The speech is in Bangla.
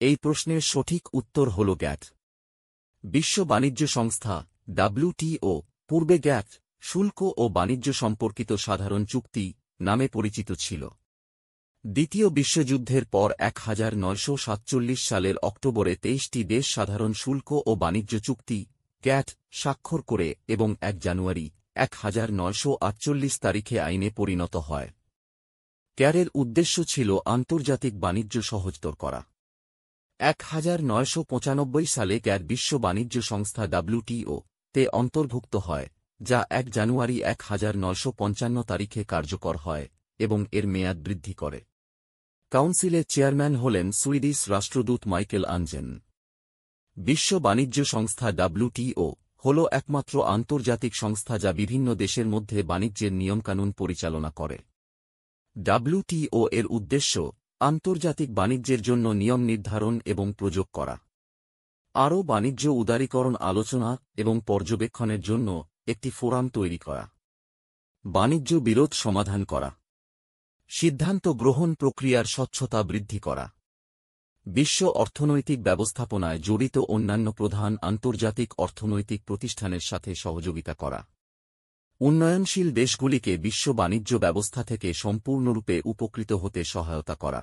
এই প্রশ্নের সঠিক উত্তর হল গ্যাট। বিশ্ব বাণিজ্য সংস্থা WTO পূর্বে গ্যাট শুল্ক ও বাণিজ্য সম্পর্কিত সাধারণ চুক্তি নামে পরিচিত ছিল। দ্বিতীয় বিশ্বযুদ্ধের পর 1947 সালের অক্টোবরে 23টি দেশ সাধারণ শুল্ক ও বাণিজ্য চুক্তি গ্যাট স্বাক্ষর করে এবং 1 জানুয়ারি 1948 তারিখে আইনে পরিণত হয়। গ্যাটের উদ্দেশ্য ছিল আন্তর্জাতিক বাণিজ্য সহজতর করা। 1995 সালে গ্যাট বিশ্ব বাণিজ্য সংস্থা WTO তে অন্তর্ভুক্ত হয়, যা 1 জানুয়ারি 1955 তারিখে কার্যকর হয় এবং এর মেয়াদ বৃদ্ধি করে। কাউন্সিলের চেয়ারম্যান হলেন সুইডিশ রাষ্ট্রদূত মাইকেল আঞ্জেন। বিশ্ব বাণিজ্য সংস্থা WTO হল একমাত্র আন্তর্জাতিক সংস্থা যা বিভিন্ন দেশের মধ্যে বাণিজ্যের নিয়মকানুন পরিচালনা করে। WTO এর উদ্দেশ্য আন্তর্জাতিক বাণিজ্যের জন্য নিয়ম নির্ধারণ এবং প্রয়োগ করা, আরও বাণিজ্য উদারীকরণ আলোচনা এবং পর্যবেক্ষণের জন্য একটি ফোরাম তৈরি করা, বাণিজ্য বিরোধ সমাধান করা, সিদ্ধান্ত গ্রহণ প্রক্রিয়ার স্বচ্ছতা বৃদ্ধি করা, বিশ্ব অর্থনৈতিক ব্যবস্থাপনায় জড়িত অন্যান্য প্রধান আন্তর্জাতিক অর্থনৈতিক প্রতিষ্ঠানের সাথে সহযোগিতা করা, উন্নয়নশীল দেশগুলিকে বিশ্ব বাণিজ্য ব্যবস্থা থেকে সম্পূর্ণরূপে উপকৃত হতে সহায়তা করা।